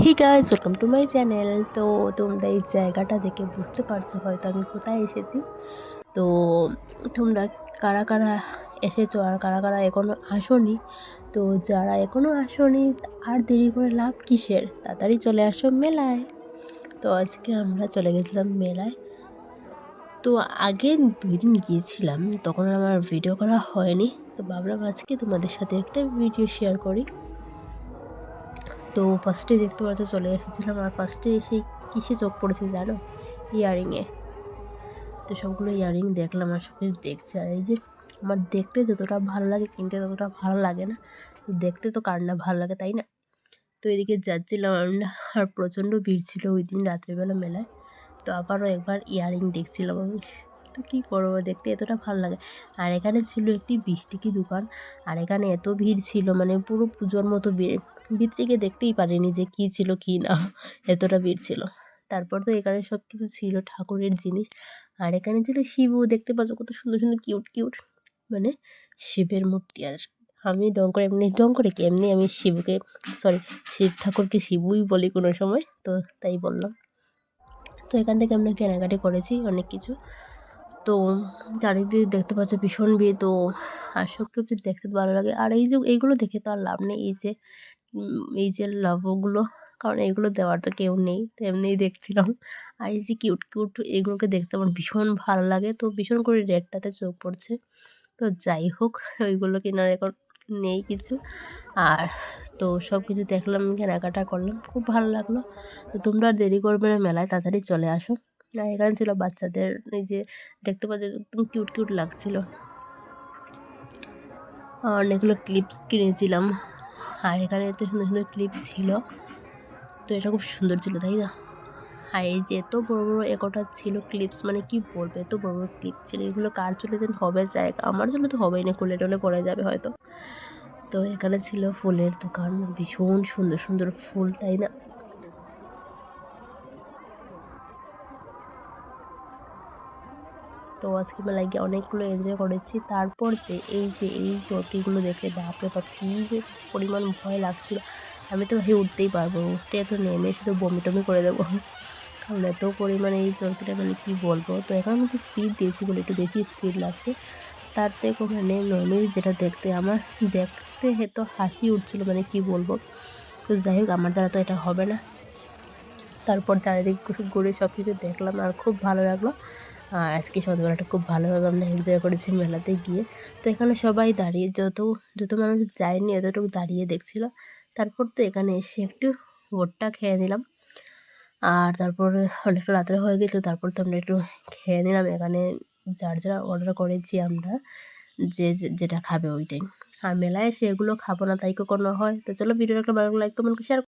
Hey guys, welcome to my channel. তো তোমরা এই জায়গাটা দেখে বুঝতে পারছো হয়তো আমি কোথায় এসেছি। তো তোমরা কারা কারা এসেছো আর কারা কারা এখনও আসোনি। তো যারা এখনও আসোনি আর দেরি করে লাভ কিসের, তাড়াতাড়ি চলে আসো মেলায়। তো আজকে আমরা চলে গেছিলাম মেলায়। তো আগে 2 দিন গিয়েছিলাম, তখন আমার ভিডিও করা হয়নি। তো ভাবলাম আজকে তোমাদের সাথে একটা ভিডিও শেয়ার করি। তো ফার্স্টে দেখতে পাচ্ছ চলে এসেছিলাম, আর ফার্স্টে এসে কিসে চোখ পড়েছে জানো? ইয়াররিংয়ে। তো সবগুলো ইয়াররিং দেখলাম আর সব কিছু দেখছি। আর এই যে আমার দেখতে যতটা ভালো লাগে কিনতে ততটা ভালো লাগে না। তো দেখতে তো কার না ভালো লাগে, তাই না? তো এদিকে যাচ্ছিলাম আমরা, আর প্রচণ্ড ভিড় ছিল ওই দিন রাত্রিবেলা মেলায়। তো আবারও একবার ইয়াররিং দেখছিলাম আমি। তো কী করবো, দেখতে এতটা ভালো লাগে। আর এখানে ছিল একটি বিশটিকি দোকান, আর এখানে এত ভিড় ছিল মানে পুরো পুজোর মতো ভিতরে গিয়ে দেখতেই পারিনি যে কী ছিল কী না, এতটা ভিড় ছিল। তারপর তো এখানে সব কিছু ছিল ঠাকুরের জিনিস। আর এখানে ছিল শিবও, দেখতে পাচ্ছ কত সুন্দর সুন্দর কিউট কিউট মানে শিবের মূর্তি। আর আমি ঢং করে এমনি আমি শিবকে শিব ঠাকুরকে শিবুই বলি কোনো সময়, তো তাই বললাম। তো এখান থেকে আমরা কেনাকাটি করেছি অনেক কিছু। তো চারিদিকে দেখতে পাচ্ছ ভীষণ ভিড়। তো আর সব কিছু দেখতে ভালো লাগে। আর এই যে এইগুলো দেখে তো আর লাভ নেই, এই যে লাভগুলো, কারণ এইগুলো দেওয়ার তো কেউ নেই, তো এমনিই দেখছিলাম। আর এই যে কিউট কিউট এগুলোকে দেখতে আমার ভীষণ ভালো লাগে। তো ভীষণ করে রেডটাতে চোখ পড়ছে। তো যাই হোক, ওইগুলো কেনার এখন নেই কিছু। আর তো সব কিছু দেখলাম, কেনাকাটা করলাম, খুব ভালো লাগলো। তো তোমরা আর দেরি করবে না, মেলায় তাড়াতাড়ি চলে আসো। আর এখানে ছিল বাচ্চাদের, এই যে দেখতে পাচ্ছ একদম কিউট কিউট লাগছিল। অনেকগুলো ক্লিপস কিনেছিলাম, আর এখানে এত সুন্দর সুন্দর ক্লিপ ছিল। তো এটা খুব সুন্দর ছিল, তাই না? আর এই যে এত বড় বড় একটা ছিল ক্লিপস, মানে কি বলবো, এত বড় বড় ক্লিপ ছিল। এগুলো কার চলে যেন হবে জায়গা, আমার জন্য তো হবেই না, খুলে টলে পড়ে যাবে হয়তো। তো এখানে ছিল ফুলের দোকান, ভীষণ সুন্দর সুন্দর ফুল, তাই না? তো আজকে মেলায় গিয়ে অনেকগুলো এনজয় করেছি। তারপর যে এই চটিগুলো দেখলে বাপরে বাপ, কী যে পরিমাণ ভয় লাগছিল। আমি তো ভাই উঠতেই পারবো, উঠতে তো নেমে শুধু বমি টমি করে দেবো, কারণ এত পরিমাণে এই চরকিটা মানে কী বলবো। তো এখন আমি তো স্পিড দিয়েছি বলে একটু বেশি স্পিড লাগছে। তার থেকে মানে নর্মালি যেটা দেখতে আমার দেখতে তো হাসি উঠছিল, মানে কি বলবো। তো যাই হোক, আমার দ্বারা তো এটা হবে না। তারপর চারিদিক ঘুরে সব কিছু দেখলাম আর খুব ভালো লাগলো। আর আজকে সন্ধ্যাবেলাটা খুব ভালোভাবে আমরা এনজয় করেছি মেলাতে গিয়ে। তো এখানে সবাই দাঁড়িয়ে, যত যত মানুষ যায়নি এতটুকু দাঁড়িয়ে দেখছিল। তারপর তো এখানে এসে একটু ভোটটা খেয়ে নিলাম। আর তারপরে অনেকটা রাত্রে হয়ে গেছিলো, তারপর তো আমরা একটু খেয়ে নিলাম এখানে। যার যারা অর্ডার করেছি আমরা, যেটা খাবে ওইটাই। আর মেলায় এসে এগুলো খাবো না তাই কখনো হয়? তো চলো, ভিডিওটা একটা ভালো লাইক কমেন্ট শেয়ার।